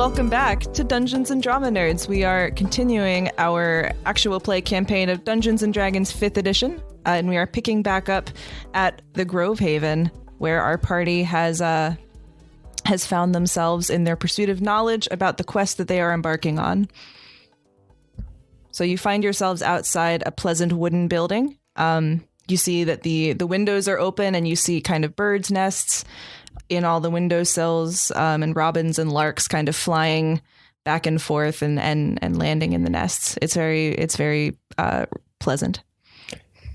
welcome back to Dungeons and Drama Nerds. We are continuing our actual play campaign of Dungeons and Dragons 5th edition, and we are picking back up at the Grove Haven, where our party has found themselves in their pursuit of knowledge about the quest that they are embarking on. So you find yourselves outside a pleasant wooden building. You see that the windows are open, and you see kind of birds' nests in all the windowsills, and robins and larks kind of flying back and forth and landing in the nests. It's very pleasant.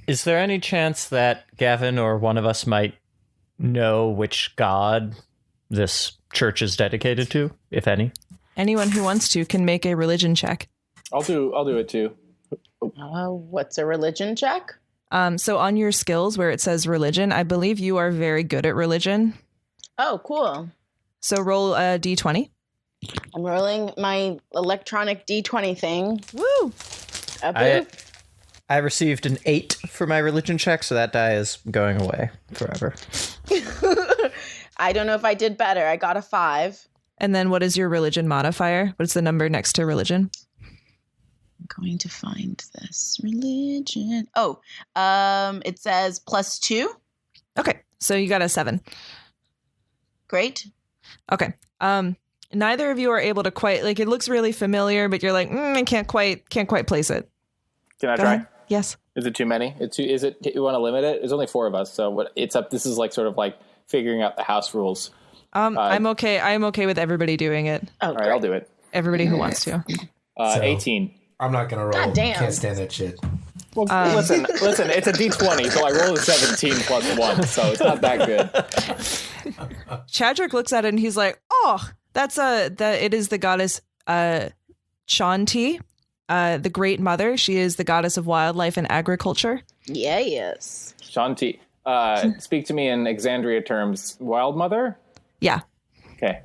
Is there any chance that Gavin or one of us might know which god this church is dedicated to, if any? Anyone who wants to can make a religion check. I'll do it too. What's a religion check? So on your skills where it says religion, I believe you are very good at religion. Oh, cool. So roll a d20. I'm rolling my electronic d20 thing. Woo! I received an 8 for my religion check, so that die is going away forever. I don't know if I did better. I got a 5. And then what is your religion modifier? What's the number next to religion? I'm going to find this religion. Oh, it says +2. Okay, so you got a 7. Great. Okay. Neither of you are able to quite, like, it looks really familiar, but you're like, I can't quite place it. Can I Go try? ahead. Yes. Is it too many? Is it? You want to limit it? There's only 4 of us, so it's up. This is like sort of like figuring out the house rules. I'm okay. I'm okay with everybody doing it. Oh, all right, I'll do it. Everybody who wants to. 18. I'm not gonna roll. God damn. Can't stand that shit. Well, listen. It's a D20, so I rolled a 17 + 1, so it's not that good. Chadrick looks at it and he's like, "Oh, it is the goddess Shanti, the Great Mother. She is the goddess of wildlife and agriculture." Yeah, yes. Shanti, speak to me in Exandria terms. Wild mother? Yeah. Okay.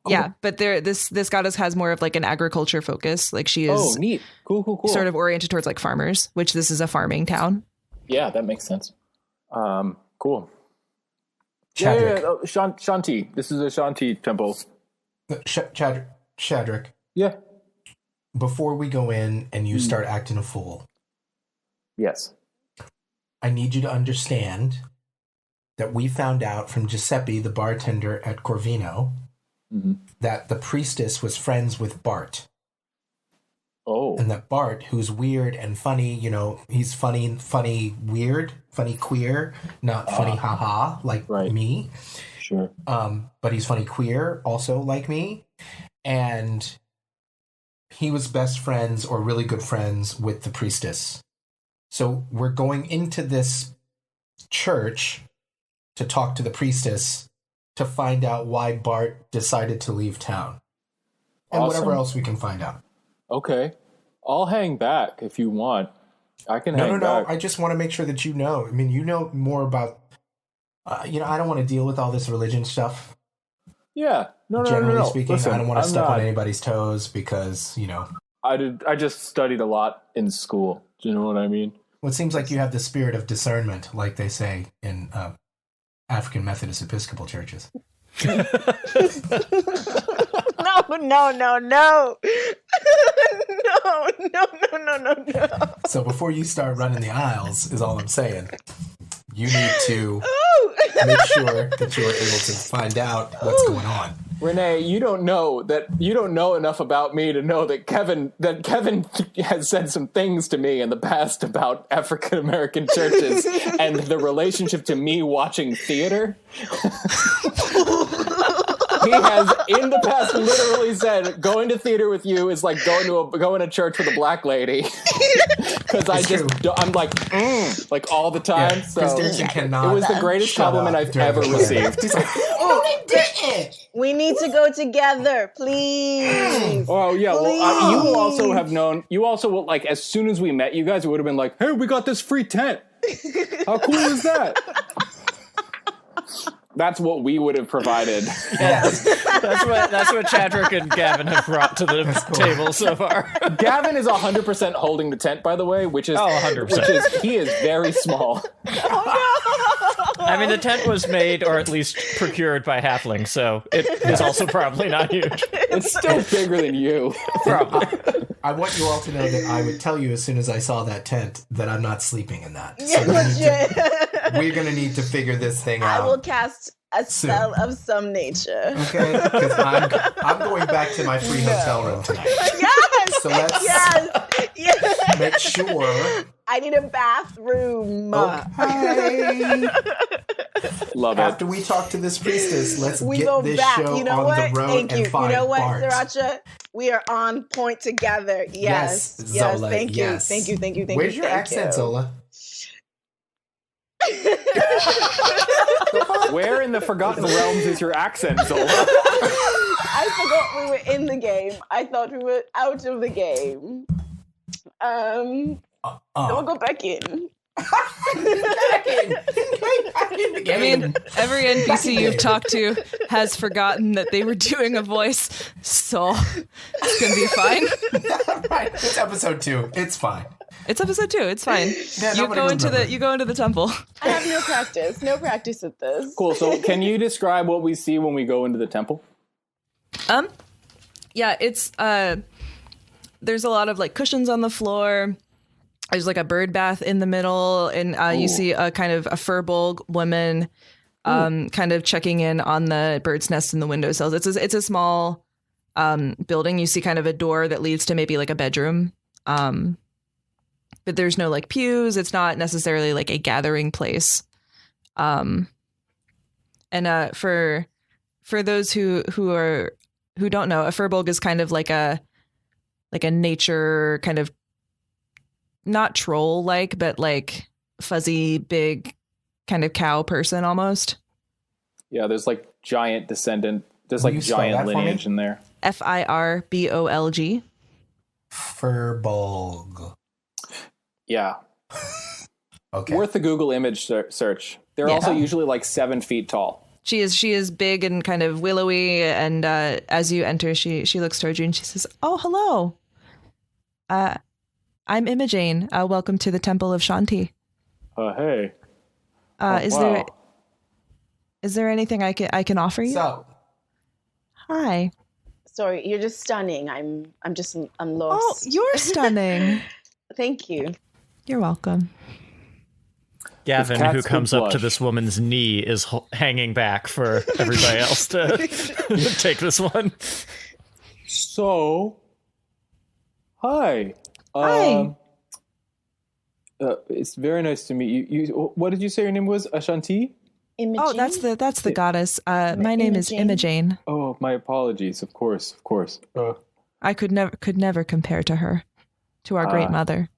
Cool. Yeah, but this goddess has more of like an agriculture focus. Like she is neat. Cool. Sort of oriented towards like farmers, which this is a farming town. Yeah, that makes sense. Cool. Chadrick. Yeah. Oh, Shanti. This is a Shanti temple. Chadrick. Yeah. Before we go in and you start acting a fool, Yes. I need you to understand that we found out from Giuseppe, the bartender at Corvino, that the priestess was friends with Bart. Oh. And that Bart, who's weird and funny, he's funny, weird, funny, queer, not funny, haha, like me. Sure. But he's funny, queer, also like me. And he was best friends or really good friends with the priestess. So we're going into this church to talk to the priestess to find out why Bart decided to leave town. And whatever else we can find out. Okay. I'll hang back if you want. I can hang back. No. I just want to make sure that you know. I mean, you know more about... I don't want to deal with all this religion stuff. Yeah. No. Generally speaking, Listen, I don't want to step on anybody's toes because, I just studied a lot in school. Do you know what I mean? Well, it seems like you have the spirit of discernment, like they say in African Methodist Episcopal churches. No. No. So before you start running the aisles, is all I'm saying. You need to make sure that you are able to find out what's going on. Rene, you don't know enough about me to know that Kevin has said some things to me in the past about African American churches and the relationship to me watching theater. He has in the past literally said going to theater with you is like going to church with a black lady. Because I'm like all the time. Yeah, so it was the greatest compliment I've ever received. He's like, no, they didn't. We need to go together, please. Oh yeah, well you will also have known. You also will like as soon as we met you guys, it would have been like, hey, we got this free tent. How cool is that? That's what we would have provided. Yes. That's what Chadrick and Gavin have brought to the table so far. Gavin is 100% holding the tent, by the way, which is 100%. He is very small. Oh I mean, the tent was made or at least procured by halflings, so it is also probably not huge. It's still bigger than you. Probably. I want you all to know that I would tell you as soon as I saw that tent that I'm not sleeping in that. So we're going to need to figure this thing out. I will cast a spell of some nature. Okay? Because I'm going back to my free hotel room tonight. Yes! So let's Yes! make sure. I need a bathroom. Okay. Love it. After we talk to this priestess, let's We get go this back. show You know on what? the road Thank and you. find You know what, Bart. Sriracha? We are on point together. Yes. Zola, Thank you. yes. Thank you. Thank you. Thank Where's you. your thank accent, you. Zola? Where in the Forgotten Realms is your accent, Zola? I forgot we were in the game. I thought we were out of the game. We'll go back in. I mean, every NPC you've talked to has forgotten that they were doing a voice, so it's gonna be fine. Right, it's episode 2. It's fine. It's episode 2. It's fine. Yeah, You go into the temple. I have no practice. No practice at this. Cool. So can you describe what we see when we go into the temple? Yeah, it's there's a lot of like cushions on the floor. There's like a bird bath in the middle, and you see a kind of a furbolg woman kind of checking in on the bird's nest in the windowsills. It's a small building. You see kind of a door that leads to maybe like a bedroom. But there's no like pews. It's not necessarily like a gathering place. And for those who don't know, a furbolg is kind of like a nature kind of, not troll like, but like fuzzy, big kind of cow person almost. Yeah, there's like giant descendant. There's Will like you spell giant that for me? lineage in there. Firbolg. Furbolg. Yeah. Okay. Worth the Google image search. They're Yeah. also usually like 7 feet tall. She is big and kind of willowy, and as you enter, she looks towards you and she says, "Oh, hello. I'm Imogen. Welcome to the Temple of Shanti. Hey. Is there anything I can offer you?" So, Hi. Sorry, you're just stunning. I'm lost. Oh, you're stunning. Thank you. You're welcome. Gavin, If cats who comes could up to blush. this woman's knee, is hanging back for everybody else to take this one. So, hi. Hi. It's very nice to meet you. What did you say your name was? Ashanti? Imogen? Oh, that's the goddess. My name is Imogen. Oh, my apologies. Of course. I could never compare to her, to our great mother.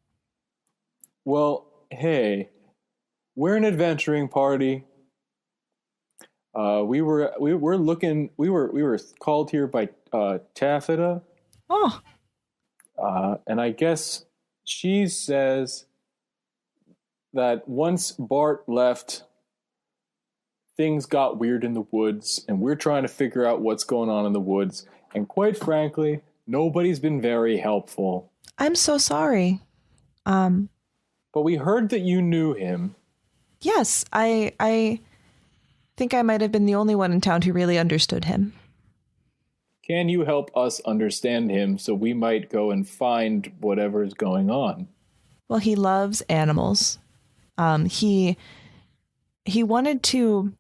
Well, hey, we're an adventuring party. We were called here by Taffeta. Oh, And I guess she says that once Bart left, things got weird in the woods, and we're trying to figure out what's going on in the woods. And quite frankly, nobody's been very helpful. I'm so sorry. But we heard that you knew him. Yes, I think I might have been the only one in town who really understood him. Can you help us understand him so we might go and find whatever's going on? Well, he loves animals. He wanted to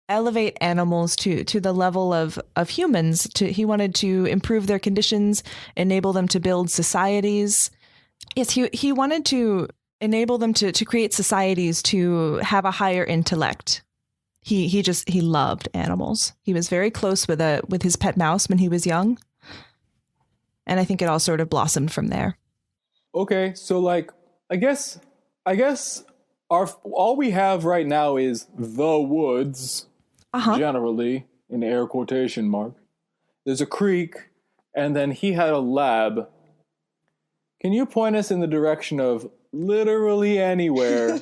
elevate animals to the level of humans. He wanted to improve their conditions, enable them to build societies. Yes, he wanted to enable them to create societies to have a higher intellect. He loved animals. He was very close with his pet mouse when he was young. And I think it all sort of blossomed from there. Okay, so like, I guess all we have right now is the woods, generally, in air quotation mark. There's a creek, and then he had a lab. Can you point us in the direction of literally anywhere?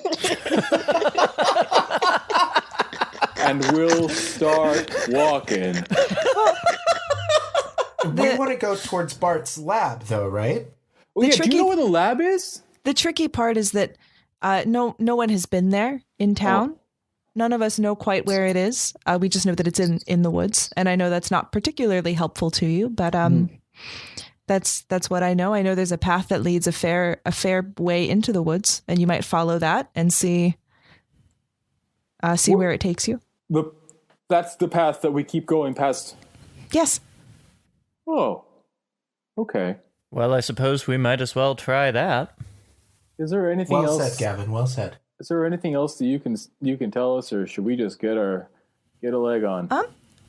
And we'll start walking. we want to go towards Bart's lab, though, right? Oh, yeah, do you know where the lab is? The tricky part is that no one has been there in town. none of us know quite where it is. We just know that it's in the woods, and I know that's not particularly helpful to you, but that's what I know. I know there's a path that leads a fair way into the woods, and you might follow that and see where it takes you. That's the path that we keep going past. Yes. Oh, okay. Well, I suppose we might as well try that. Is there anything else? Well said, Gavin. Well said. Is there anything else that you can tell us, or should we just get a leg on?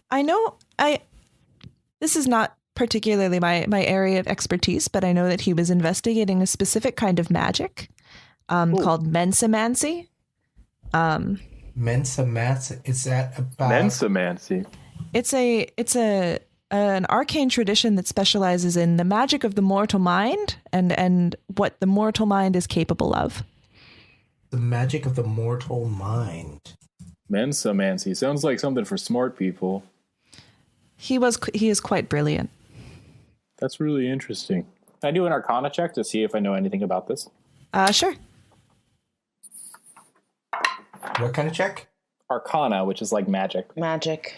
I know this is not particularly my area of expertise, but I know that he was investigating a specific kind of magic called mensamancy. Mensamancy. Is that about Mensamancy? It's an arcane tradition that specializes in the magic of the mortal mind and what the mortal mind is capable of. the magic of the mortal mind? Mensamancy sounds like something for smart people. He is quite brilliant. That's really interesting. Can I do an Arcana check to see if I know anything about this? Sure. What kind of check? Arcana, which is like magic. Magic.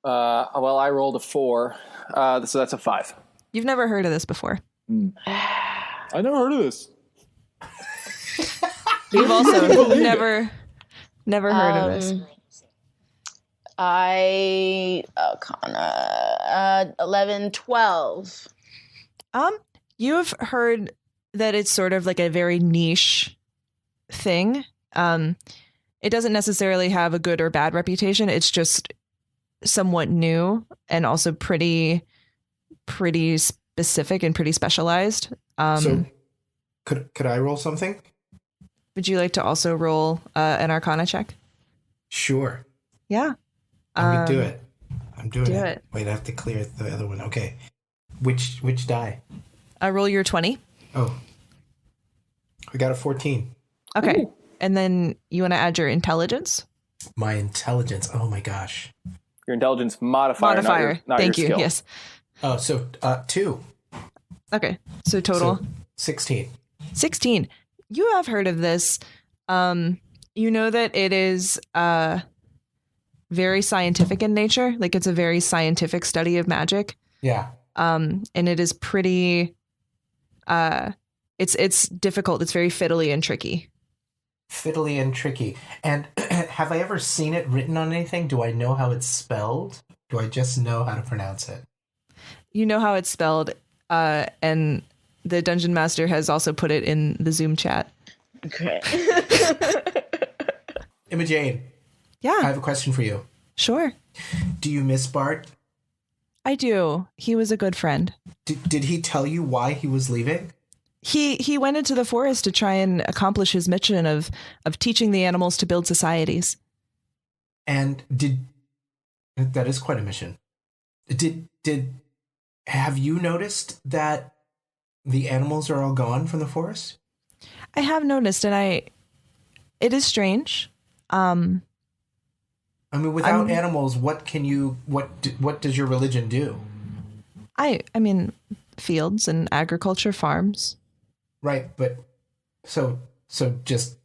Well, I rolled a 4, so that's a 5. You've never heard of this before. I never heard of this. You've also never heard of this. Arcana 11, 12. You've heard that it's sort of like a very niche thing. It doesn't necessarily have a good or bad reputation. It's just somewhat new and also pretty specific and pretty specialized. So could I roll something? Would you like to also roll an Arcana check? Sure. Yeah. I'm gonna do it. I'm doing do it. it. Wait, I have to clear the other one. Okay. Which die? Roll your 20. Oh. I got a 14. Okay. Ooh. And then you want to add your intelligence? My intelligence. Oh my gosh. Your intelligence modifier. Not Thank your you. skill. Yes. Oh, so 2. Okay. So total So 16. 16. You have heard of this. You know that it is very scientific in nature. Like it's a very scientific study of magic. Yeah. And it is pretty it's difficult. It's very fiddly and tricky. Fiddly and tricky. And have I ever seen it written on anything? Do I know how it's spelled? Do I just know how to pronounce it? You know how it's spelled, and the Dungeon Master has also put it in the Zoom chat. Okay. Imogen, Yeah, I have a question for you. sure. Do you miss Bart? I do. He was a good friend. Did he tell you why he was leaving? He went into the forest to try and accomplish his mission of teaching the animals to build societies. And that is quite a mission. Have you noticed that the animals are all gone from the forest? I have noticed, and it is strange. I mean, without animals, what does your religion do? I mean, fields and agriculture, farms. Right, but so just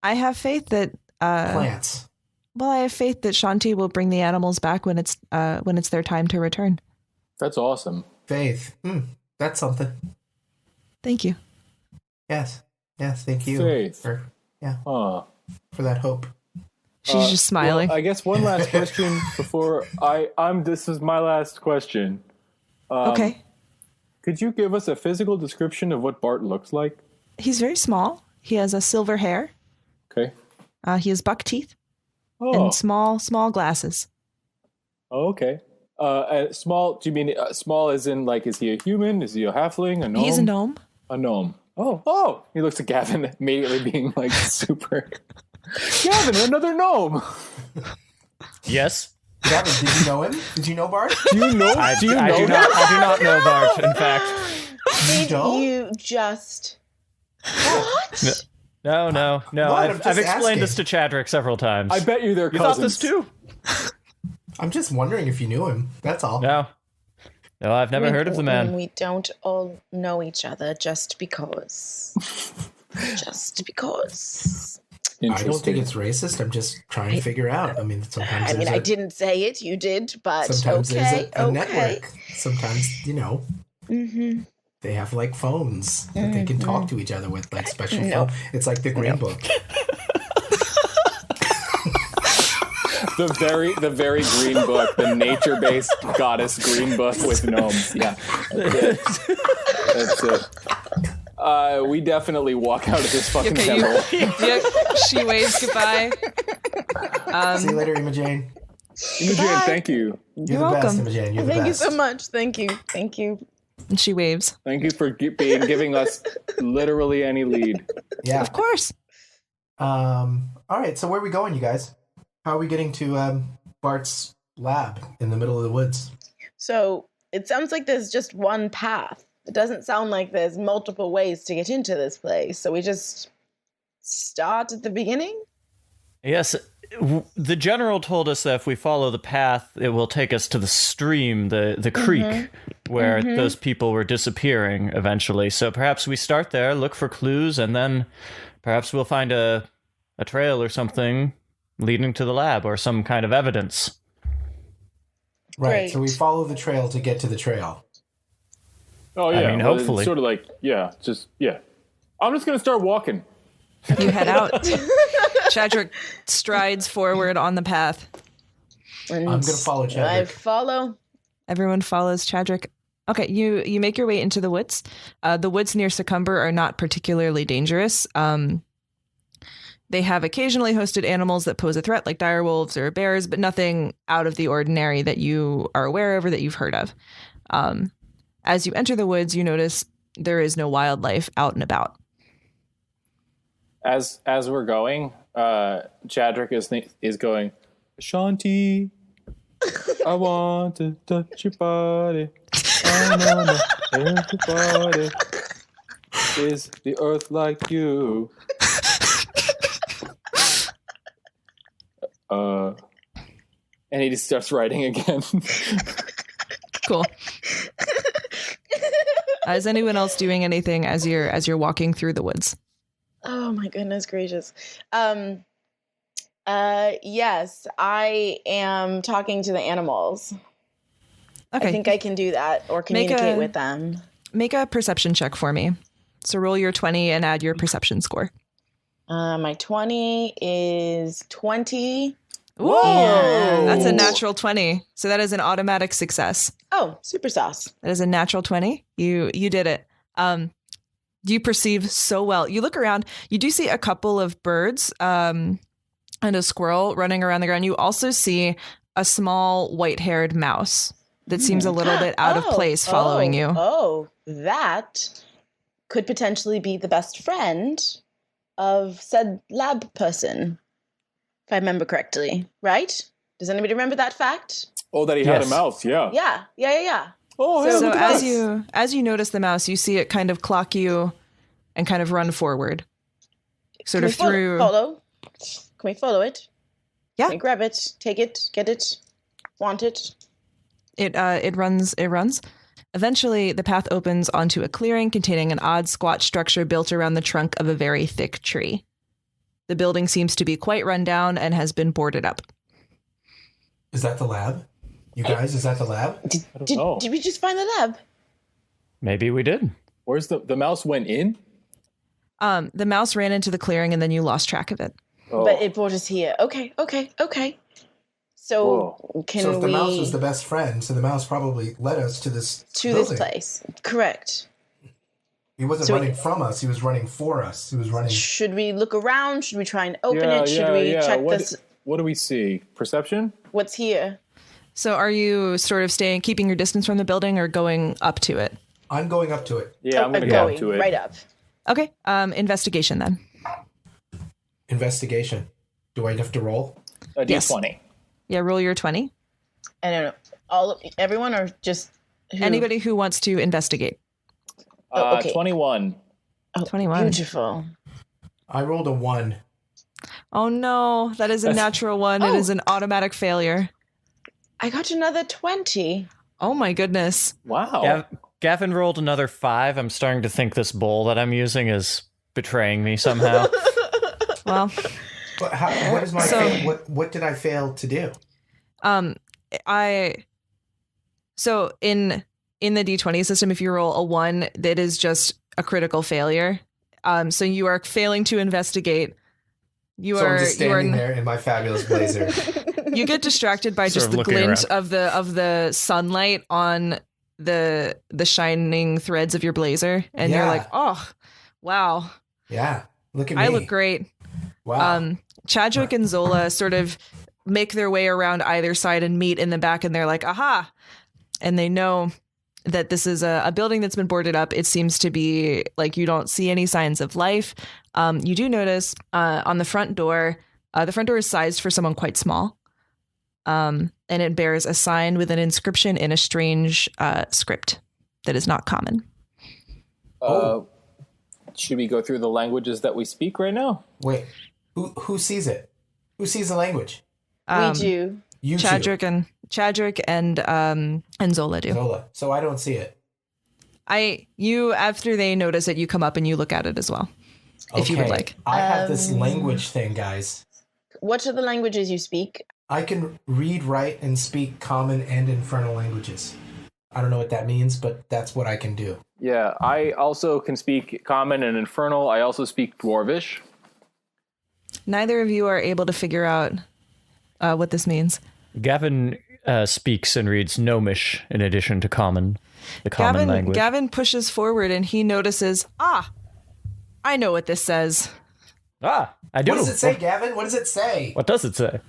I have faith that plants. well, I have faith that Shanti will bring the animals back when it's their time to return. That's awesome. Faith. That's something. Thank you. Yes, thank you. Faith. For that hope. She's just smiling. Well, I guess one last question before this is my last question. Okay. Could you give us a physical description of what Bart looks like? He's very small. He has a silver hair. Okay. He has buck teeth Oh. and small glasses. Oh, okay. Small, do you mean small as in, like, is he a human? Is he a halfling? A gnome? He's a gnome. A gnome. Oh. He looks at Gavin immediately being, like, super... Gavin, another gnome! Yes. Gavin, did you know him? Did you know Bart? Do you know? I do not know Bart, in fact. You don't? You just... What? No. What? I've I'm just explained asking. this to Chadrick several times. I bet you they're You cousins. thought this too? I'm just wondering if you knew him. That's all. No, I've never heard of the man. We don't all know each other just because. Just because. I don't think it's racist. I'm just trying to figure out. I mean, sometimes I didn't say it. You did, but sometimes okay, there's a network. Sometimes, they have like phones that they can talk to each other with, like special phone. It's like the Green Book. The very green book, the nature-based goddess green book with gnomes. Yeah, that's it. We definitely walk out of this fucking temple. She waves goodbye. See you later, Imogen. Imogen, thank you. You're the welcome. best, Imogen. You're the Thank best. you so much. Thank you. And she waves. Thank you for giving us literally any lead. Yeah. Of course. All right. So where are we going, you guys? How are we getting to Bart's lab in the middle of the woods? So it sounds like there's just one path. It doesn't sound like there's multiple ways to get into this place. So we just start at the beginning? Yes, the general told us that if we follow the path, it will take us to the stream, the creek, where those people were disappearing eventually. So perhaps we start there, look for clues, and then perhaps we'll find a trail or something leading to the lab or some kind of evidence. Right. Great. So we follow the trail to get to the trail. Oh yeah, I mean, hopefully. it's sort of like I'm just gonna start walking. You head out. Chadrick strides forward on the path. And I'm going to follow Chadrick. I follow. Everyone follows Chadrick. Okay, you make your way into the woods. The woods near Succumber are not particularly dangerous. They have occasionally hosted animals that pose a threat, like direwolves or bears, but nothing out of the ordinary that you are aware of or that you've heard of. As you enter the woods, you notice there is no wildlife out and about. As we're going, Chadrick is going, Shanti, I want to touch your body. I know everybody is the earth like you. And he just starts writing again. Cool. Is anyone else doing anything as you're walking through the woods? Oh my goodness gracious. Yes, I am talking to the animals. Okay. I think I can do that or communicate with them. Make a perception check for me. So roll your 20 and add your perception score. My 20 is 20. Whoa! That's a natural 20. So that is an automatic success. Oh, super sauce. That is a natural 20. You did it. You perceive so well. You look around, you do see a couple of birds and a squirrel running around the ground. You also see a small white-haired mouse that seems a little bit out of place following you. Oh, that could potentially be the best friend of said lab person, if I remember correctly, right? Does anybody remember that fact? Oh, that he had a mouse, yeah. Yeah. Oh, So look at that. as you notice the mouse, you see it kind of clock you and kind of run forward. Sort of through. Follow. Can we follow it? Yeah. Can we grab it, take it, get it, want it? It runs. Eventually, the path opens onto a clearing containing an odd squat structure built around the trunk of a very thick tree. The building seems to be quite run down and has been boarded up. Is that the lab? You guys, is that the lab? Did we just find the lab? Maybe we did. Where's the mouse went in? The mouse ran into the clearing and then you lost track of it. Oh. But it brought us here. Okay. So So if the mouse was the best friend, so the mouse probably led us to this building. this place. Correct. He wasn't running from us. He was running for us. He was running. Should we look around? Should we try and open it? Should we check this? What do we see? Perception? What's here? So are you sort of keeping your distance from the building or going up to it? I'm going up to it. Yeah, I'm going to go up to it. Right up. Okay. Investigation then. Investigation. Do I have to roll? A D20. Yeah, roll your 20. I don't know. Everyone or just who? Anybody who wants to investigate. Okay. 21. Oh, 21. Beautiful. I rolled a 1. Oh no, that is a natural one. It is an automatic failure. I got another 20. Oh my goodness. Wow. Gavin rolled another 5. I'm starting to think this bowl that I'm using is betraying me somehow. Well, But what is my what did I fail to do? So in the D20 system, if you roll a 1, that is just a critical failure. So you are failing to investigate. I'm just standing there in my fabulous blazer. You get distracted by just the glint of the sunlight on the shining threads of your blazer, and you're like, oh, wow. Yeah, look at me. I look great. Wow. Chadrick and Zola sort of make their way around either side and meet in the back, and they're like, aha. And they know that this is a building that's been boarded up. It seems to be like you don't see any signs of life. You do notice on the front door is sized for someone quite small. And it bears a sign with an inscription in a strange script that is not common. Should we go through the languages that we speak right now? Wait, who sees it? Who sees the language? We do. You Chadrick and Zola do. Zola. So I don't see it. After they notice it, you come up and you look at it as well. If you would like. I have this language thing, guys. What are the languages you speak? I can read, write, and speak common and infernal languages. I don't know what that means, but that's what I can do. Yeah, I also can speak common and infernal. I also speak dwarvish. Neither of you are able to figure out what this means. Gavin speaks and reads Gnomish in addition to common, the common language. Gavin pushes forward and he notices, I know what this says. I do. What does it say, Gavin? What does it say? What does it say?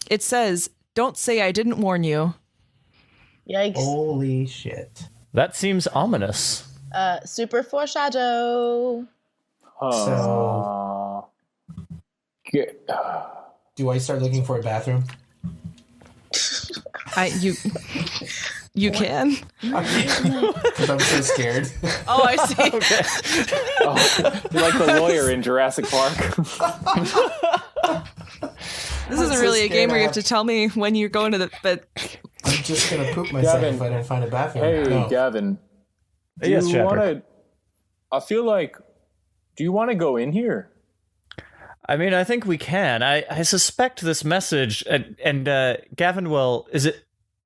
It says, don't say I didn't warn you. Yikes. Holy shit. That seems ominous. Super foreshadow. So, do I start looking for a bathroom? You can. Because I'm so scared. Oh, I see. You're like the lawyer in Jurassic Park. This isn't really a game where you have to tell me when you're going to the... But I'm just going to poop myself Gavin, if I don't find a bathroom. Hey, Gavin. Do Yes, you want Chadrick. to... I feel like... Do you want to go in here? I mean, I think we can. I suspect this message, and Gavin will...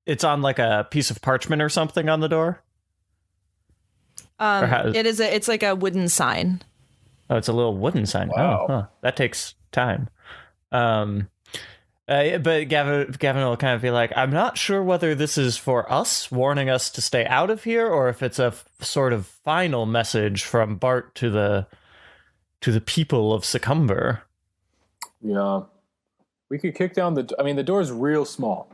It's on like a piece of parchment or something on the door? it's like a wooden sign. Oh, it's a little wooden sign. Wow. Oh, huh. That takes time. But Gavin will kind of be like, I'm not sure whether this is for us, warning us to stay out of here, or if it's a sort of final message from Bart to the people of Succumber. Yeah. We could kick down the door's real small.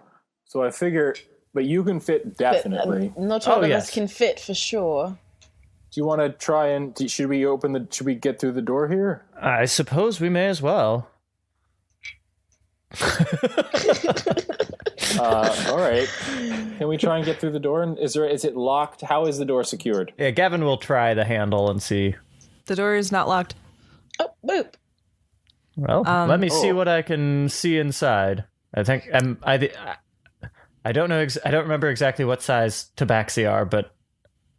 So I figure, but you can fit definitely. But, not all of us can fit for sure. Do you want to try and, should we get through the door here? I suppose we may as well. All right. Can we try and get through the door? And is it locked? How is the door secured? Yeah, Gavin will try the handle and see. The door is not locked. Oh, boop. Well, let me see what I can see inside. I think I don't know. I don't remember exactly what size tabaxi are, but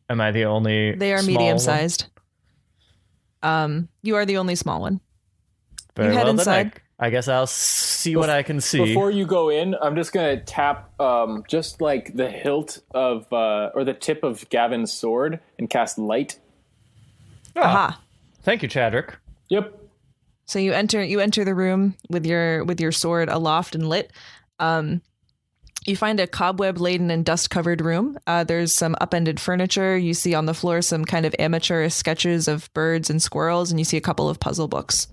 am I the only? They are small medium-sized. You are the only small one. Very you head inside. Then I guess I'll see what I can see. Before you go in, I'm just gonna tap just like the hilt of or the tip of Gavin's sword and cast light. Aha! Thank you, Chadrick. Yep. So you enter the room with your sword aloft and lit. You find a cobweb-laden and dust-covered room. There's some upended furniture. You see on the floor some kind of amateur sketches of birds and squirrels, and you see a couple of puzzle books.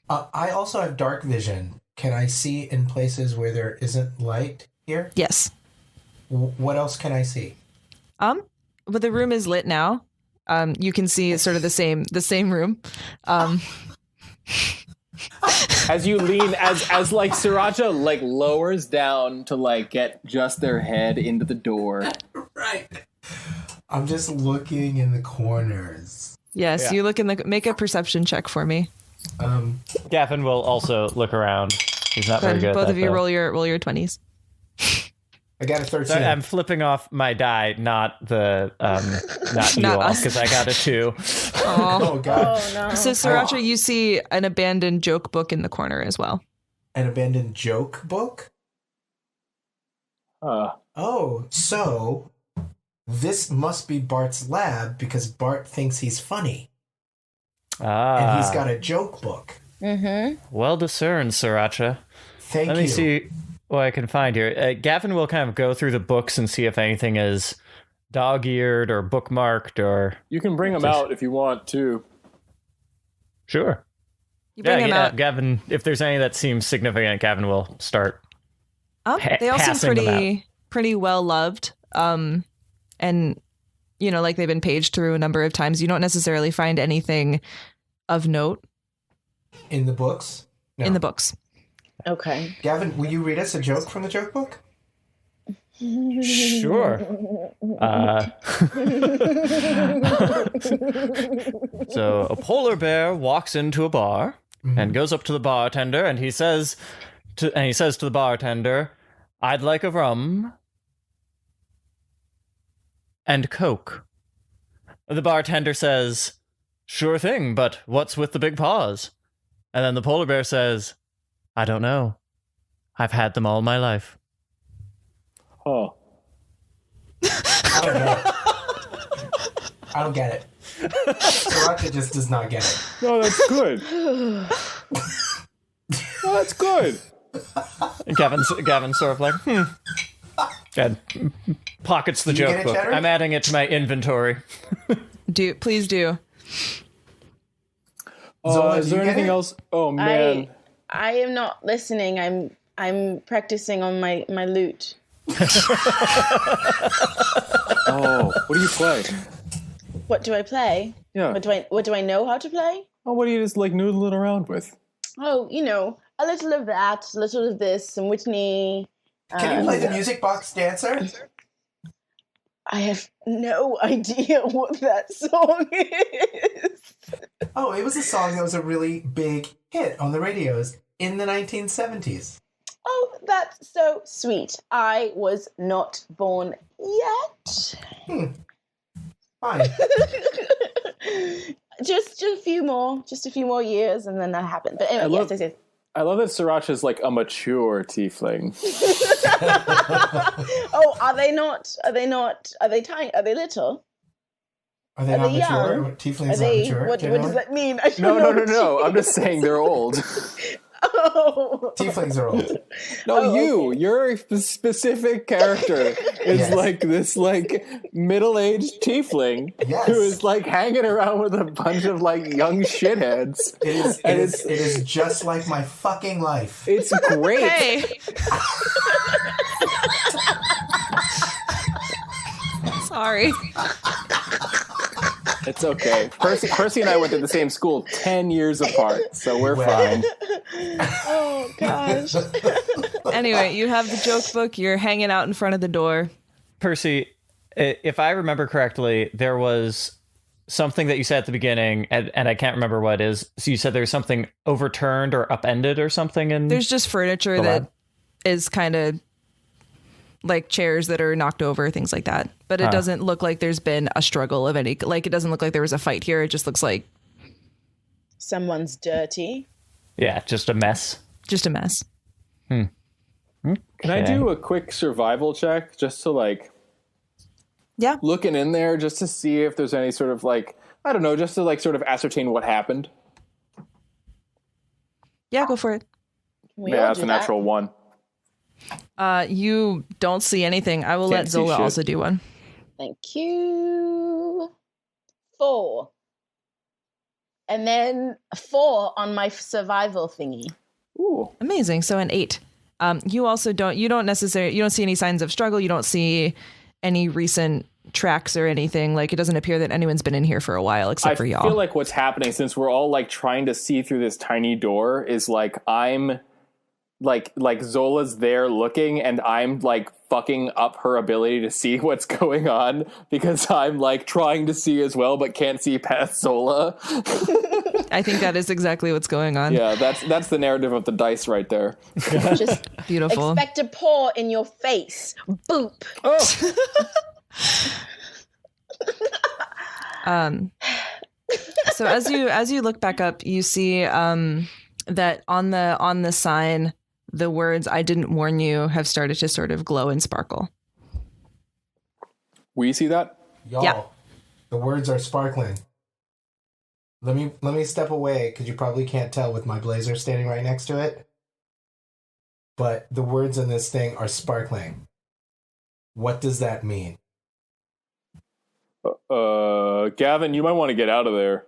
I also have dark vision. Can I see in places where there isn't light here? Yes. What else can I see? But the room is lit now. You can see it's sort of the same room. As you lean, as like Sriracha like lowers down to like get just their head into the door. Right. I'm just looking in the corners. Yes, Yeah. you look make a perception check for me. Gavin will also look around. He's not very good. Both at of you that, roll your 20s. I got a 13. So I'm flipping off my die, not the not you Not all, us. because I got a 2. Oh, God. Oh, no. So Sriracha, you see an abandoned joke book in the corner as well. an abandoned joke book? Oh, so this must be Bart's lab because Bart thinks he's funny. And he's got a joke book. Mm-hmm. Well discerned, Sriracha. Thank you. Let me see what I can find here. Gavin will kind of go through the books and see if anything is dog-eared or bookmarked or... You can bring them out if you want to. Sure. You bring them out. Gavin, if there's any that seems significant, Gavin will start They all seem passing them pretty well loved. And, you know, like they've been paged through a number of times. You don't necessarily find anything of note. In the books? No. In the books. Okay. Gavin, will you read us a joke from the joke book? Sure. So a polar bear walks into a bar and goes up to the bartender, and he says to the bartender, "I'd like a rum and Coke." The bartender says, "Sure thing, but what's with the big paws?" And then the polar bear says, "I don't know. I've had them all my life." Oh. I don't get it. Sriracha just does not get it. No, that's good. No, that's good. Gavin's sort of like, and pockets the Do you joke get it, book. Chadrick? I'm adding it to my inventory. Please do. Zola, Is do there you get anything it? else? Oh man. I am not listening. I'm practicing on my lute. Oh, what do you play? What do I play? Yeah. What do I know how to play? Oh, what do you just like noodling around with? Oh, you know, a little of that, a little of this, some Whitney. Can you play the music box dancer? I have no idea what that song is. Oh, it was a song that was a really big hit on the radios in the 1970s. Oh, that's so sweet. I was not born yet. Fine. Just a few more years, and then that happened. But anyway, yes. I love that Sriracha's like a mature tiefling. Oh, are they not? Are they tiny? Are they little? Are they Are not they mature? young? Tieflings Are they? not mature? What does that mean? I don't No. know. I'm just saying they're old. Oh. Tieflings are old. No, okay. your specific character is Yes. like this like middle-aged tiefling Yes. who is like hanging around with a bunch of like young shitheads. It is just like my fucking life. It's great. Hey. Sorry. It's okay. Percy and I went to the same school 10 years apart, so we're fine. Oh gosh. Anyway, you have the joke book. You're hanging out in front of the door. Percy, if I remember correctly, there was something that you said at the beginning, and I can't remember what it is. So you said there was something overturned or upended or something in... There's just furniture The that lab? is kind of like chairs that are knocked over, things like that. But it doesn't look like there's been a struggle of any, like it doesn't look like there was a fight here. It just looks like Someone's dirty. Yeah, just a mess. just a mess. Can I do a quick survival check just to like Yeah. looking in there just to see if there's any sort of like, I don't know, just to like sort of ascertain what happened? Yeah, go for it. We Yeah, all that's do a that. natural one. You don't see anything. I will Can't let see Zola shit. also do one. Thank you. 4. And then 4 on my survival thingy. Ooh. Amazing. So an 8. You also you don't see any signs of struggle. You don't see any recent tracks or anything. Like, it doesn't appear that anyone's been in here for a while except for I y'all. feel like what's happening, since we're all like trying to see through this tiny door, is like I'm like Zola's there looking, and I'm like fucking up her ability to see what's going on because I'm like trying to see as well but can't see past Zola. I think that is exactly what's going on. Yeah, that's the narrative of the dice right there. Just Beautiful. expect a paw in your face. Boop. Oh, So as you look back up, you see that on the sign the words "I didn't warn you" have started to sort of glow and sparkle. We see that? Y'all, Yeah. the words are sparkling. Let me step away because you probably can't tell with my blazer standing right next to it. But the words in this thing are sparkling. What does that mean? Gavin, you might want to get out of there.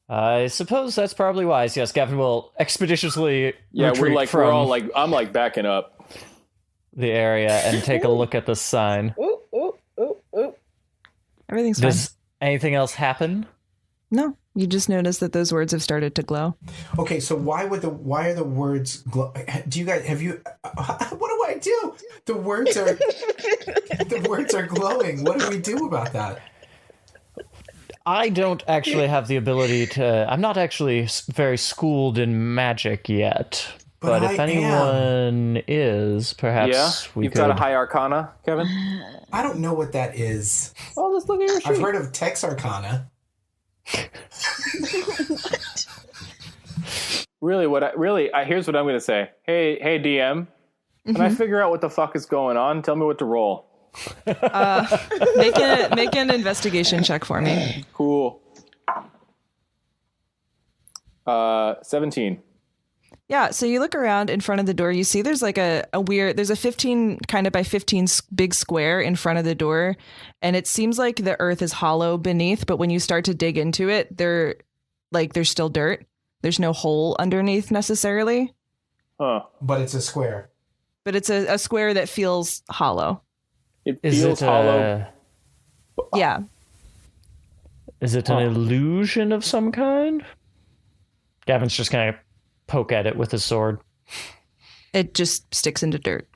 I suppose that's probably wise. Yes, Gavin will expeditiously retreat we're all like, I'm like backing up. the area and take a look at the sign. Ooh, ooh, ooh, ooh. Everything's fine. Does anything else happen? No, you just notice that those words have started to glow. Okay, so why are the words glow? Do you guys what do I do? The words are glowing. What do we do about that? I don't actually have the ability to... I'm not actually very schooled in magic yet. But if anyone is, perhaps we You've could... got a high arcana, Kevin? I don't know what that is. Oh, let's look at your sheet. I've heard of Tex Arcana. Here's what I'm going to say. Hey, DM, can I figure out what the fuck is going on? Tell me what to roll. Make an investigation check for me. Cool. 17. Yeah, so you look around in front of the door, you see there's like there's a 15 kind of by 15 big square in front of the door, and it seems like the earth is hollow beneath, but when you start to dig into it, there's still dirt. There's no hole underneath necessarily. Huh. But it's a square. But it's a square that feels hollow. It feels hollow. Yeah. Is it an illusion of some kind? Gavin's just kind of poke at it with his sword. It just sticks into dirt.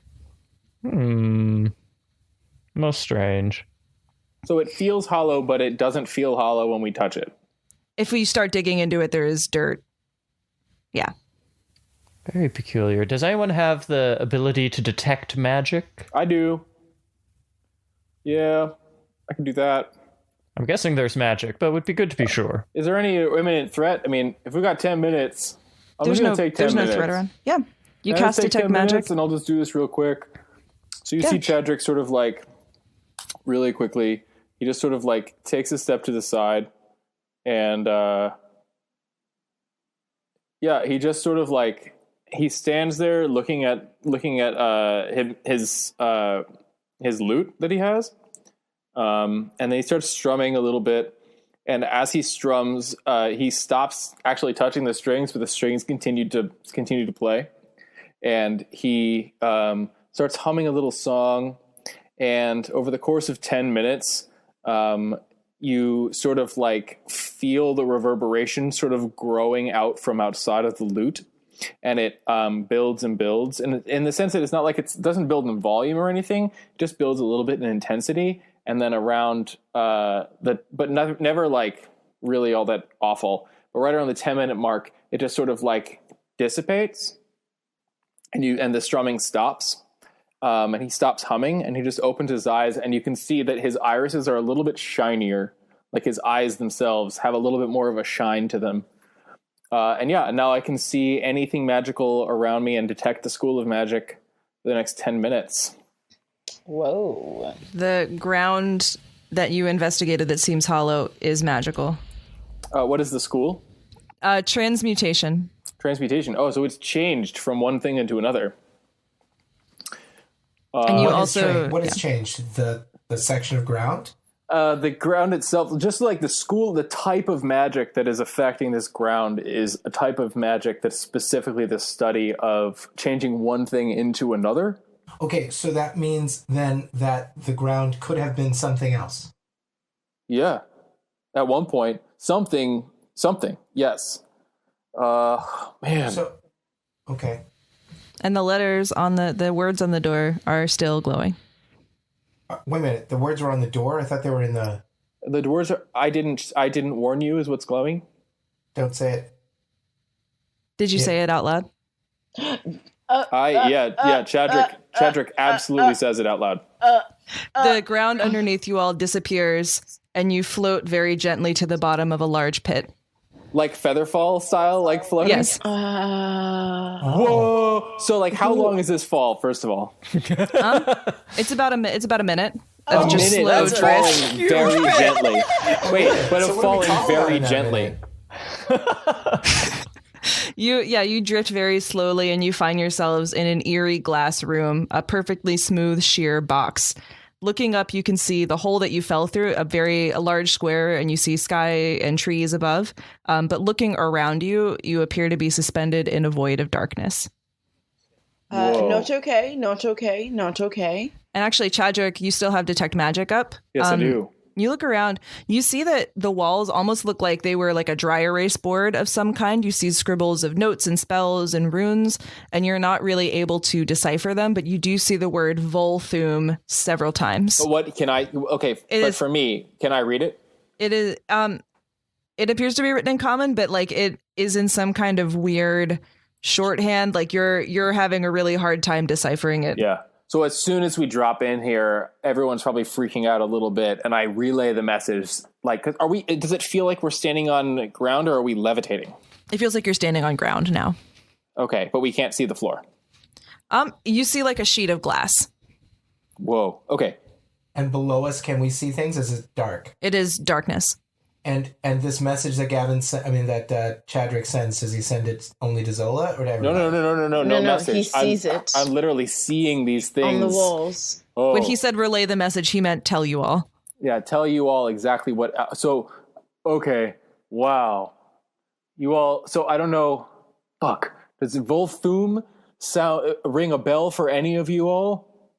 Most strange. So it feels hollow, but it doesn't feel hollow when we touch it. If we start digging into it, there is dirt. Yeah. Very peculiar. Does anyone have the ability to detect magic? I do. Yeah, I can do that. I'm guessing there's magic, but it would be good to be sure. Is there any imminent threat? I mean, if we got 10 minutes, There's no take 10 minutes. threat around. Yeah. You Can I cast take detect 10 magic. minutes and I'll just do this real quick. So you see Chadrick sort of like really quickly. He just sort of like takes a step to the side and he just sort of like he stands there looking at his lute that he has. And then he starts strumming a little bit. And as he strums, he stops actually touching the strings, but the strings continue to play. And he starts humming a little song. And over the course of 10 minutes, you sort of like feel the reverberation sort of growing out from outside of the lute. And it builds and builds. And in the sense that it's not like it doesn't build in volume or anything, it just builds a little bit in intensity. And then around never like really all that awful. But right around the 10-minute mark, it just sort of like dissipates, and the strumming stops, and he stops humming, and he just opens his eyes, and you can see that his irises are a little bit shinier, like his eyes themselves have a little bit more of a shine to them. And now I can see anything magical around me and detect the school of magic for the next 10 minutes. Whoa. The ground that you investigated that seems hollow is magical. What is the school? Transmutation. Transmutation. Oh, so it's changed from one thing into another. And you What has changed? The section of ground? The ground itself, just like the type of magic that is affecting this ground is a type of magic that's specifically the study of changing one thing into another. Okay, so that means then that the ground could have been something else. Yeah. At one point, something, yes. Man. So, okay. And the letters on the words on the door are still glowing. Wait a minute. The words were on the door? I thought they were in the... The doors are... I didn't warn you is what's glowing. Don't say it. Did you say it out loud? Chadrick absolutely says it out loud. The ground underneath you all disappears, and you float very gently to the bottom of a large pit. Like Featherfall style, like floating? Yes. Whoa! So, like, how long is this fall, first of all? It's about a minute of just minute slow of drift. falling very gently. Wait, but So of what are we falling talking very about in that gently. minute? You drift very slowly, and you find yourselves in an eerie glass room, a perfectly smooth, sheer box. Looking up, you can see the hole that you fell through, a large square, and you see sky and trees above. But looking around you, you appear to be suspended in a void of darkness. Whoa. Not okay. Not okay. Not okay. And actually, Chadrick, you still have Detect Magic up. Yes, I do. You look around, you see that the walls almost look like they were like a dry erase board of some kind. You see scribbles of notes and spells and runes, and you're not really able to decipher them, but you do see the word Volthoom several times. But what can I... Okay, but for me, can I read it? It is, it appears to be written in common, but like it is in some kind of weird shorthand. Like you're having a really hard time deciphering it. Yeah. So as soon as we drop in here, everyone's probably freaking out a little bit, and I relay the message. Like, does it feel like we're standing on ground, or are we levitating? It feels like you're standing on ground now. Okay, but we can't see the floor. You see like a sheet of glass. Whoa. Okay. And below us, can we see things? Is it dark? It is darkness. And this message that that Chadrick sends, does he send it only to Zola or to everyone? No message. He sees it. I'm literally seeing these things On the walls. Oh. When he said relay the message, he meant tell you all. Yeah, tell you all exactly what. So, okay, wow, you all. So I don't know. Fuck. Does Volthoom ring a bell for any of you all?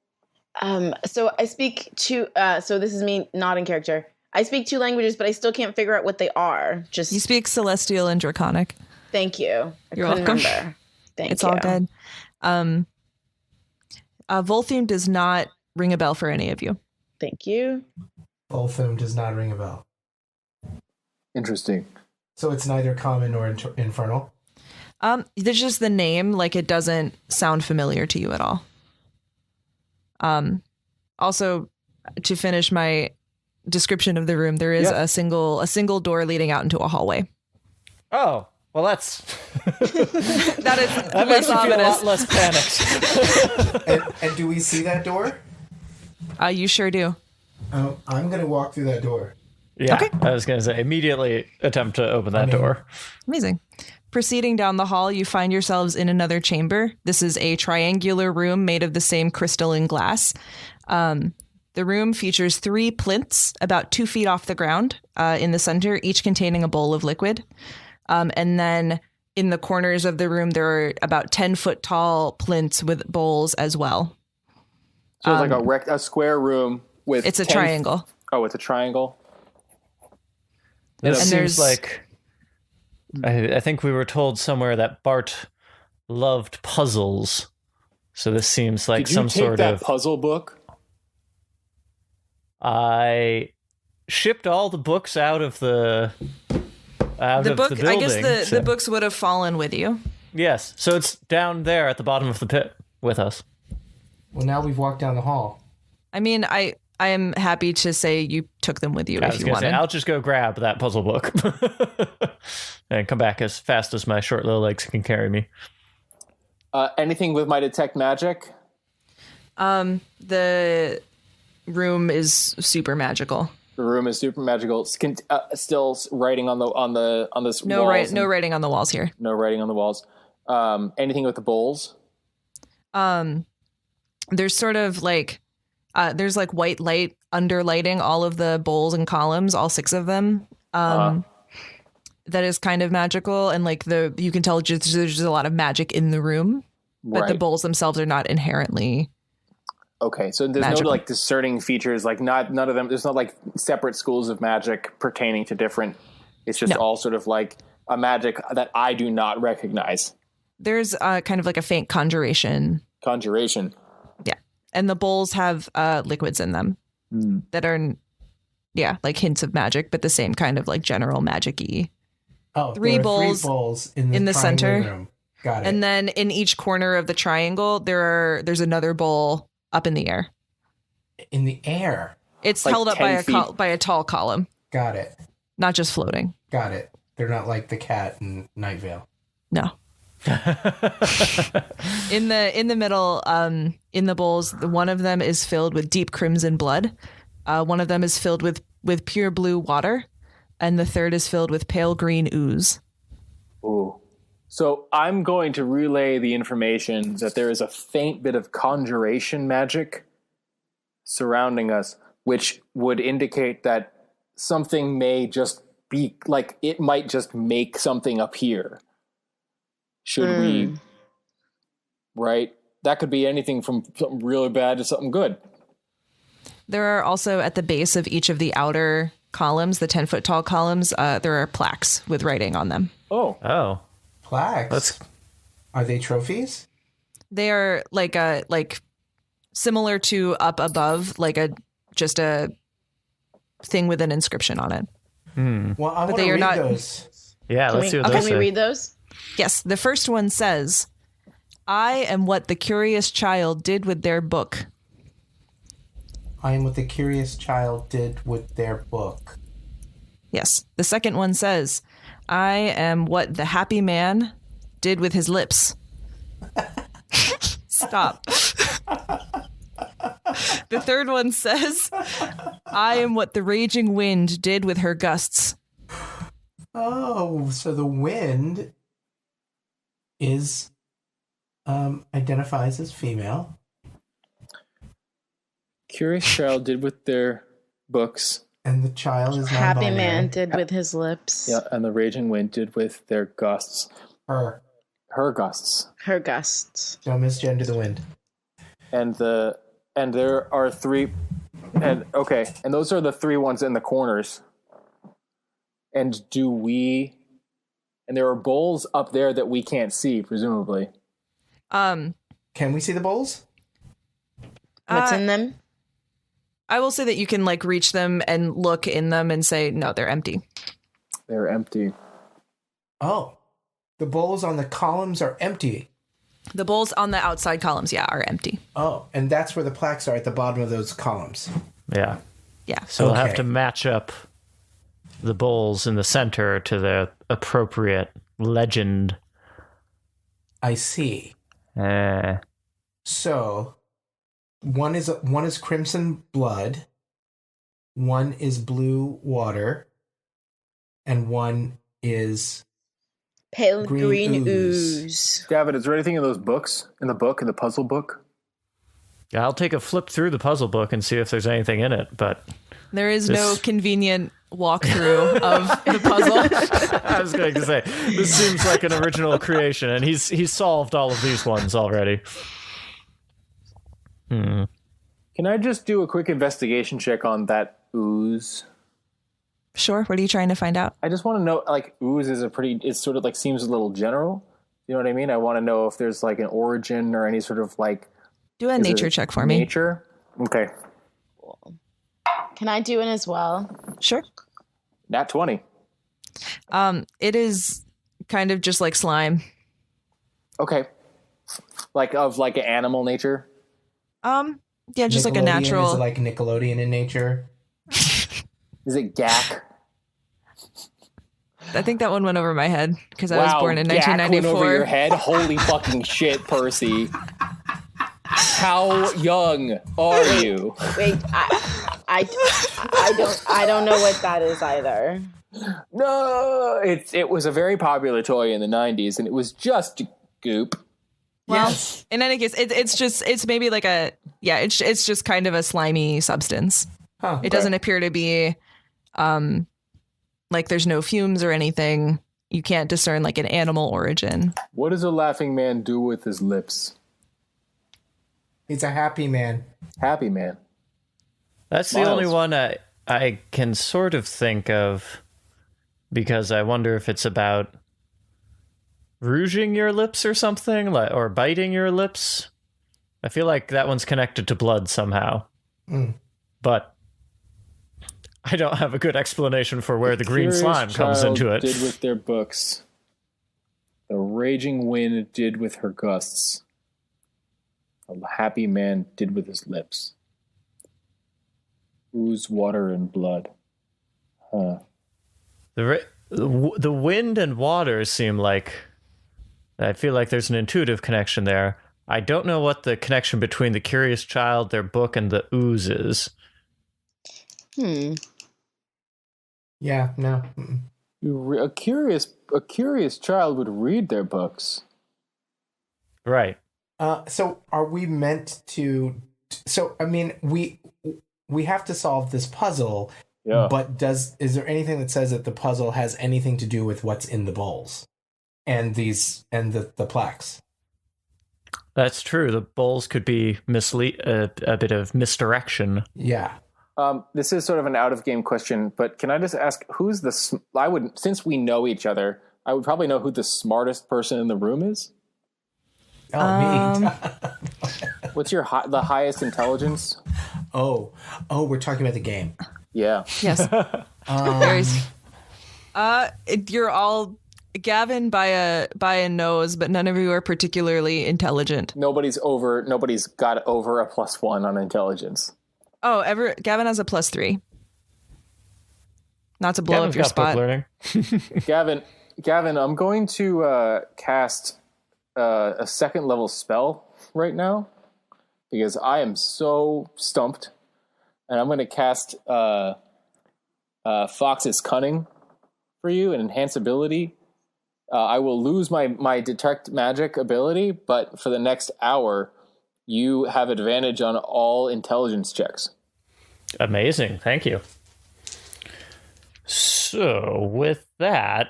So I speak to. So this is me not in character. I speak 2 languages, but I still can't figure out what they are. Just You speak Celestial and Draconic. thank you. You're couldn't welcome. remember. Thank It's you. all good. Volthoom does not ring a bell for any of you. Thank you. Volthoom does not ring a bell. Interesting. So it's neither common nor infernal. There's just the name, like it doesn't sound familiar to you at all. Also, to finish my description of the room, there is a single door leading out into a hallway. Oh, well, that's That is that less makes me feel a ominous. lot less panicked. And do we see that door? You sure do. I'm going to walk through that door. Yeah, Okay. I was going to say immediately attempt to open that door. Amazing. Proceeding down the hall, you find yourselves in another chamber. This is a triangular room made of the same crystalline glass. The room features 3 plinths about 2 feet off the ground in the center, each containing a bowl of liquid. And then in the corners of the room, there are about 10-foot tall plinths with bowls as well. So it's like a square room with. It's a triangle. Oh, it's a triangle. This And seems there's- like I think we were told somewhere that Bart loved puzzles. So this seems like Did you some take sort that of puzzle book? I shipped all the books out of the building. I guess so- the books would have fallen with you. Yes, so it's down there at the bottom of the pit with us. Well, now we've walked down the hall. I mean, I am happy to say you took them with you I if was you gonna say, wanted. I'll just go grab that puzzle book and come back as fast as my short little legs can carry me. Anything with my detect magic? The room is super magical. The room is super magical. Still writing on this. No walls no and- writing on the walls here. No writing on the walls. Anything with the bowls? There's sort of like there's like white light underlighting all of the bowls and columns, all 6 of them. That is kind of magical, and like you can tell there's just a lot of magic in the room, but the Right. bowls themselves are not inherently. Okay, so there's Magical. no like discerning features. Like none of them. There's not like separate schools of magic pertaining to different. It's just No. all sort of like a magic that I do not recognize. There's kind of like a faint conjuration. Conjuration. Yeah, and the bowls have liquids in them that are, like hints of magic, but the same kind of like general magic-y. Oh, 3 there are bowls 3 bowls in in the triangle center. room. Got it. And then in each corner of the triangle, there's another bowl up in the air. in the air. It's Like held up 10 feet. by a tall column, Got it. not just floating. Got it. They're not like the cat in Night Vale. No. In the middle, in the bowls, one of them is filled with deep crimson blood. One of them is filled with pure blue water, and the third is filled with pale green ooze. Ooh. So I'm going to relay the information that there is a faint bit of conjuration magic surrounding us, which would indicate that something may just be like, it might just make something appear. Should we, right? That could be anything from something really bad to something good. There are also at the base of each of the outer columns, the 10-foot tall columns, there are plaques with writing on them. Oh. Plaques? Are they trophies? They are like similar to up above, like just a thing with an inscription on it. Well, I want to read those. Yeah, let's see what those Can say. we read those? Yes, the first one says, "I am what the curious child did with their book." I am what the curious child did with their book. Yes. The second one says, "I am what the happy man did with his lips." Stop. The third one says, "I am what the raging wind did with her gusts." Oh, so the wind is identifies as female. Curious child did with their books. And the child is Happy non-binary. man did with his lips. Yeah, and the raging wind did with their gusts. Her. Her gusts. Her gusts. Don't misgender the wind. And there are three, and those are the three ones in the corners. And there are bowls up there that we can't see, presumably. Can we see the bowls? What's in them? I will say that you can like reach them and look in them and say, no, they're empty. They're empty. Oh, the bowls on the columns are empty. The bowls on the outside columns, are empty. Oh, and that's where the plaques are at the bottom of those columns. Yeah. Yeah. So we'll have Okay. to match up the bowls in the center to the appropriate legend. I see. Eh. So one is crimson blood, one is blue water, and one is Pale green green ooze. ooze. Gavin, is there anything in those books? In the puzzle book? Yeah, I'll take a flip through the puzzle book and see if there's anything in it, but There is no convenient walkthrough of the puzzle. I was going to say, this seems like an original creation, and he's solved all of these ones already. Can I just do a quick investigation check on that ooze? Sure. What are you trying to find out? I just want to know, like, ooze is it sort of like seems a little general. You know what I mean? I want to know if there's like an origin or any sort of like... Do a is nature it check for me. Nature? Okay. Can I do it as well? Sure. Nat 20. It is kind of just like slime. Okay. Like of like an animal nature? Yeah, just like a Nickelodeon, natural. Is it like Nickelodeon in nature? Is it gack? I think that one went over my head because I was born in gack went over your 1994. head? Holy fucking shit, Percy. How young are you? Wait, I don't know what that is either. No, it was a very popular toy in the 90s, and it was just goop. Well, in any case, it's maybe like it's just kind of a slimy substance. Huh. It doesn't appear to be, like there's no fumes or anything. You can't discern like an animal origin. What does a laughing man do with his lips? He's a happy man. Happy man. That's the Miles. only one I can sort of think of, because I wonder if it's about rouging your lips or something, or biting your lips. I feel like that one's connected to blood somehow. But I don't have a good explanation for where the green Curious slime comes child into it. Did with their books. The raging wind did with her gusts. A happy man did with his lips. Ooze, water, and blood. Huh. The the wind and water seem like, I feel like there's an intuitive connection there. I don't know what the connection between the Curious Child, their book, and the ooze is. Yeah, no. A curious child would read their books. Right. So are we meant to? So I mean, we have to solve this puzzle. Yeah. But is there anything that says that the puzzle has anything to do with what's in the bowls and the plaques? That's true. The bowls could be a bit of misdirection. Yeah. This is sort of an out of game question, but can I just ask since we know each other, I would probably know who the smartest person in the room is. Oh, me. What's the highest intelligence? Oh, we're talking about the game. Yeah. Yes. You're all Gavin by a nose, but none of you are particularly intelligent. Nobody's got over a +1 on intelligence. Oh, Gavin has a +3. Not to blow Gavin's up your got book spot. learning. Gavin, I'm going to cast a second level spell right now because I am so stumped, and I'm going to cast Fox's Cunning for you, an enhance ability. I will lose my detect magic ability, but for the next hour, you have advantage on all intelligence checks. Amazing. Thank you. So with that,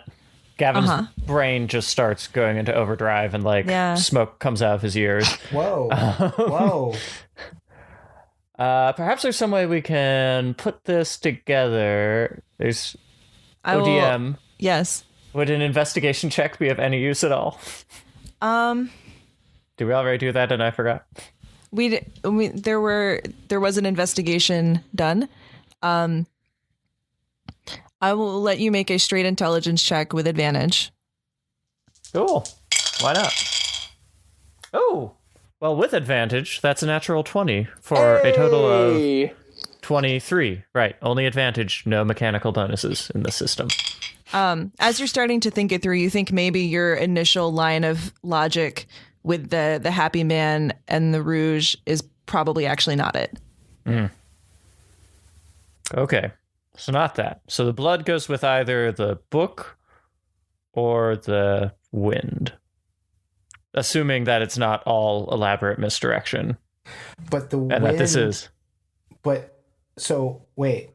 Gavin's brain just starts going into overdrive and smoke comes out of his ears. Whoa. Whoa. Perhaps there's some way we can put this together. There's ODM. Yes. Would an investigation check be of any use at all? Did we already do that and I forgot? There was an investigation done. I will let you make a straight intelligence check with advantage. Cool. Why not? Oh, well, with advantage, that's a natural 20 for a total of 23. Right. Only advantage, no mechanical bonuses in the system. As you're starting to think it through, you think maybe your initial line of logic with the happy man and the rouge is probably actually not it. Okay. So not that. So the blood goes with either the book or the wind. Assuming that it's not all elaborate misdirection. But the wind... And that this is... But, so, wait.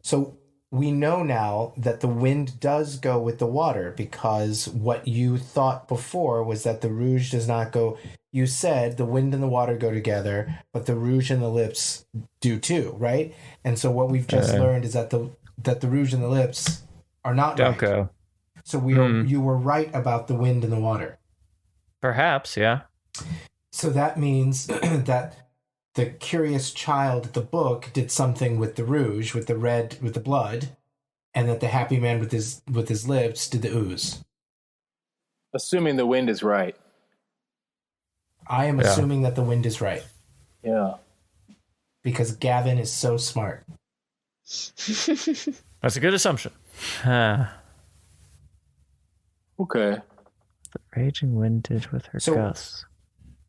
So we know now that the wind does go with the water because what you thought before was that the rouge does not go... You said the wind and the water go together, but the rouge and the lips do too, right? And so what we've just learned is that the rouge and the lips are not don't right. Go. So you were right about the wind and the water. Perhaps, yeah. So that means that the curious child at the book did something with the rouge, with the blood, and that the happy man with his lips did the ooze. Assuming the wind is right. I am assuming that the wind is right. Yeah. Because Gavin is so smart. That's a good assumption. Okay. The raging wind did with her gusts.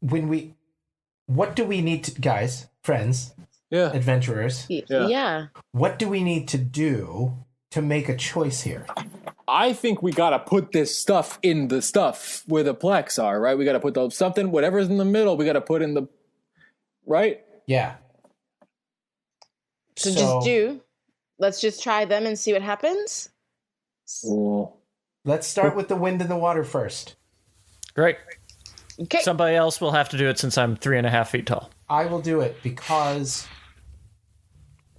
What do we need to, guys, friends, adventurers? Yeah. What do we need to do to make a choice here? I think we gotta put this stuff in the stuff where the plex are, right? We gotta put whatever's in the middle, we gotta put in the, right? Yeah. So let's just try them and see what happens. Cool. Let's start with the wind and the water first. Great. Okay. Somebody else will have to do it since I'm 3.5 feet tall. I will do it because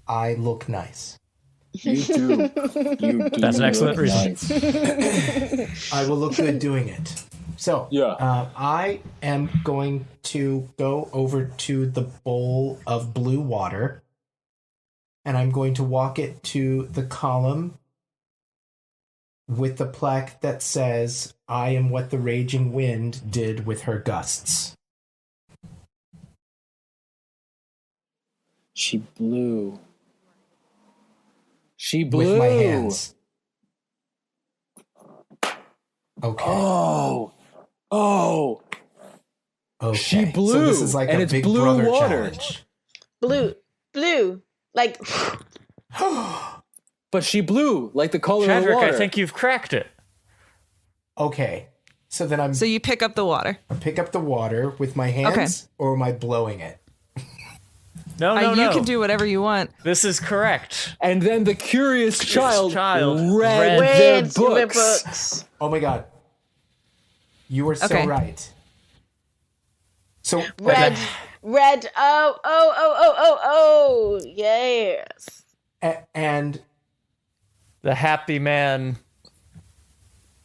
I look nice. You do. That's an excellent reason. Nice. I will look good doing it. So, I am going to go over to the bowl of blue water, and I'm going to walk it to the column with the plaque that says, I am what the raging wind did with her gusts. She blew. She blew. With my hands. Okay. Oh. Okay. She blew, So this is like and a it's big blue brother water. challenge. Blue. Like, But she blew like the color of the Chadrick, water. I think you've cracked it. Okay. So then So you pick up the water. I pick up the water with my hands, Okay. or am I blowing it? No. You can do whatever you want. This is correct. And then the curious child read read their the books. books. Oh my god. You were so Okay. right. So Red. Oh. Yes. and The happy man.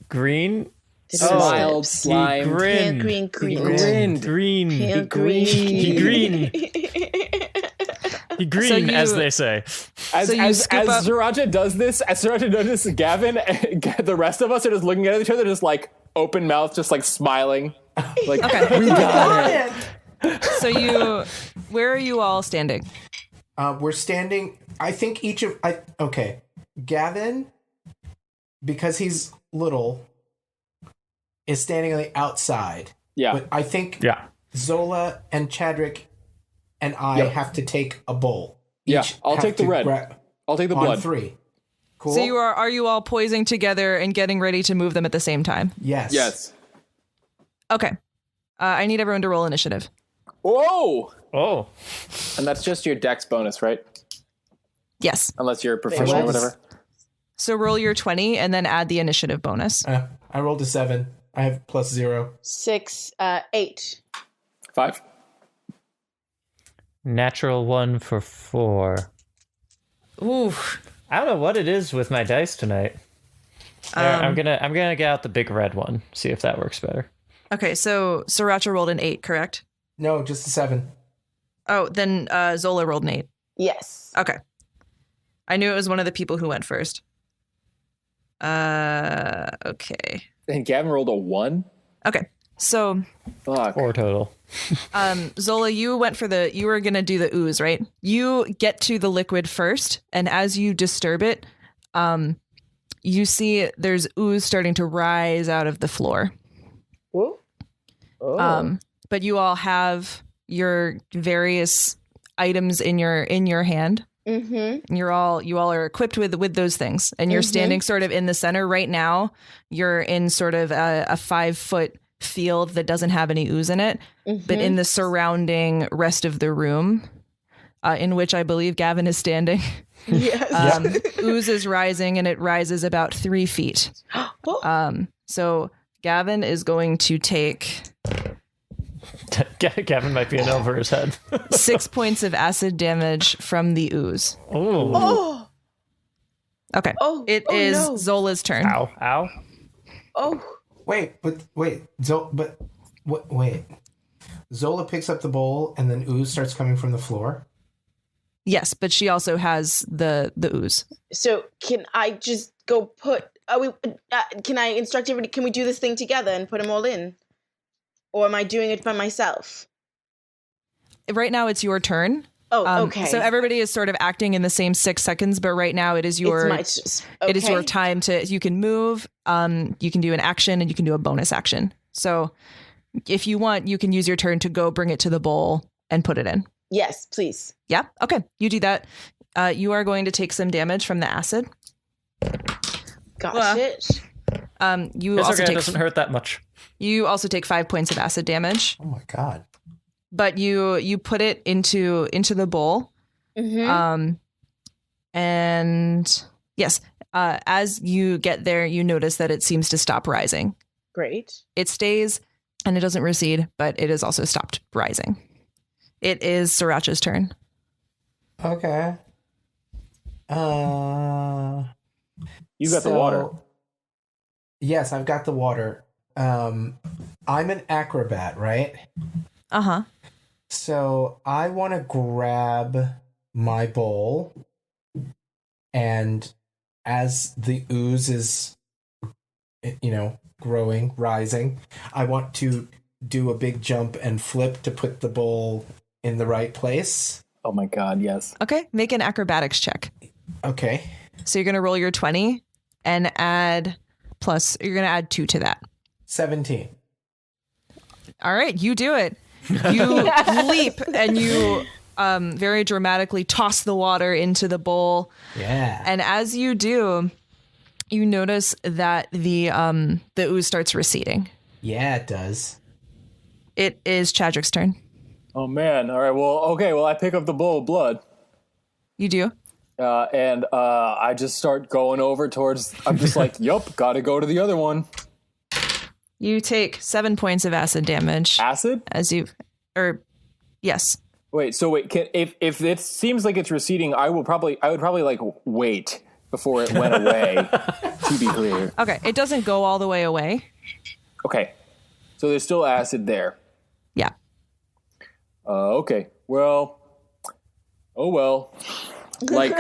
Green. Smiled, Lips. slime. He grinned. Green. grinned. Green. Pale He green. He green, So you- as they say. As So you scoop up- Sriracha does this, Gavin, the rest of us are just looking at each other, just like open mouth, just like smiling. Like, Okay. we got it. So where are you all standing? we're standing. I think okay. Gavin, because he's little, is standing on the outside. Yeah. But I think Yeah. Zola and Chadrick and I Yep. have to take a bowl. Yeah, Each I'll have take the to red. I'll take the on blood. 3. Cool. So are you all poising together and getting ready to move them at the same time? Yes. Yes. Okay. I need everyone to roll initiative. Whoa! Oh. And that's just your dex bonus, right? Yes. Unless you're a professional or what? whatever. So roll your 20 and then add the initiative bonus. I rolled a 7. I have +0. 6, 8. 5. Natural 1 for 4. Ooh. I don't know what it is with my dice tonight. I'm gonna get out the big red one. See if that works better. Okay, so Sriracha rolled an 8, correct? No, just a 7. Oh, then Zola rolled an 8. Yes. Okay. I knew it was one of the people who went first. Okay. And Gavin rolled a 1? Okay. So, Fuck. 4 total. Zola, you were going to do the ooze, right? You get to the liquid first, and as you disturb it, you see there's ooze starting to rise out of the floor. Whoa. Oh. But you all have your various items in your hand. Mm-hmm. You all are equipped with those things, and you're standing sort of in the center right now. You're in sort of a 5-foot field that doesn't have any ooze in it, but in the surrounding rest of the room, in which I believe Gavin is standing, Yes. ooze is rising, and it rises about 3 feet. So Gavin is going to take Gavin might be in over his head. 6 points of acid damage from the ooze. Oh. Oh. Okay. It is no. Zola's turn. Ow. Ow. Oh. Wait. Zola picks up the bowl and then ooze starts coming from the floor. Yes, but she also has the ooze. So can I just go put? Can I instruct everybody? Can we do this thing together and put them all in, or am I doing it by myself? Right now, it's your turn. Oh, okay. So everybody is sort of acting in the same 6 seconds, but right now it is your it is your time to. You can move. You can do an action and you can do a bonus action. So if you want, you can use your turn to go bring it to the bowl and put it in. Yes, please. Yeah. Okay. You do that. You are going to take some damage from the acid. Got it. You It's also okay, it take doesn't hurt that much. You also take 5 points of acid damage. Oh my god. But you put it into the bowl. Mm-hmm. And yes, as you get there, you notice that it seems to stop rising. Great. It stays and it doesn't recede, but it has also stopped rising. It is Sriracha's turn. Okay. You got the water. Yes, I've got the water. I'm an acrobat, right? Uh-huh. So I want to grab my bowl, and as the ooze is, growing, rising, I want to do a big jump and flip to put the bowl in the right place. Oh my god, yes. Okay, make an acrobatics check. Okay. So you're going to roll your 20 and add plus you're going to add 2 to that. 17. All right, you do it. You leap and you very dramatically toss the water into the bowl. Yeah. And as you do, you notice that the ooze starts receding. Yeah, it does. It is Chadrick's turn. Oh, man. All right. Well, okay. Well, I pick up the bowl of blood. You do? And I just start going over towards... I'm just like, yup, gotta go to the other one. You take 7 points of acid damage. Acid? Yes. Wait, so if it seems like it's receding, I would probably like wait before it went away, to be clear. Okay, it doesn't go all the way away. Okay. So there's still acid there. Yeah. Okay. Well. Oh well. Like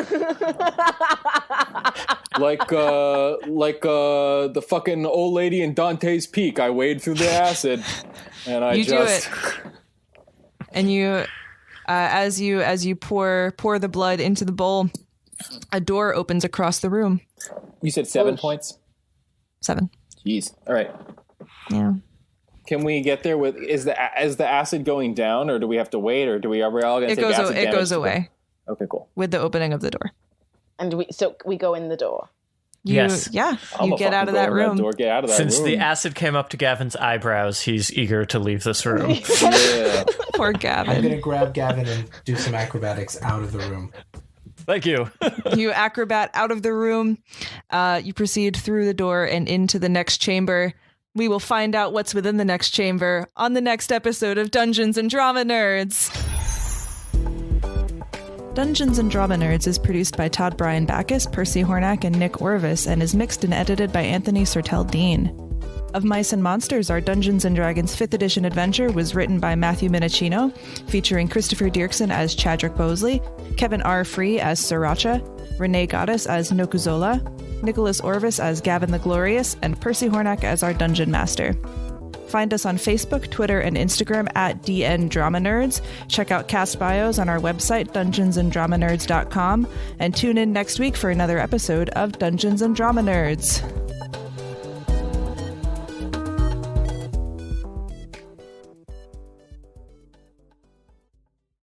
the fucking old lady in Dante's Peak. I wade through the acid, and I do it. And you, as you pour the blood into the bowl, a door opens across the room. You said 7 points? 7. Jeez. All right. Yeah. Can we get there with is the acid going down, or do we have to wait, or are we all going to take acid damage? It goes away. Okay, cool. With the opening of the door. And we go in the door. Yes. Yeah. You get out of that room. Get out of that room. Since the acid came up to Gavin's eyebrows, he's eager to leave this room. Yeah. Poor I'm Gavin. going to grab Gavin and do some acrobatics out of the room. Thank you. You acrobat out of the room. You proceed through the door and into the next chamber. We will find out what's within the next chamber on the next episode of Dungeons and Drama Nerds. Dungeons and Drama Nerds is produced by Todd Backus, Percy Hornak, and Nick Orvis, and is mixed and edited by Anthony Sertel Dean. Of Mice and Monsters, our Dungeons & Dragons 5th edition adventure was written by Matthew Minnicino, featuring Christopher Diercksen as Chadrick Bosley, Kevin R. Free as Sriracha, Rene Goddess as Nokuzola, Nicholas Orvis as Gavin the Glorious, and Percy Hornak as our Dungeon Master. Find us on Facebook, Twitter, and Instagram at DN Drama Nerds. Check out cast bios on our website, dungeonsanddramanerds.com, and tune in next week for another episode of Dungeons and Drama Nerds.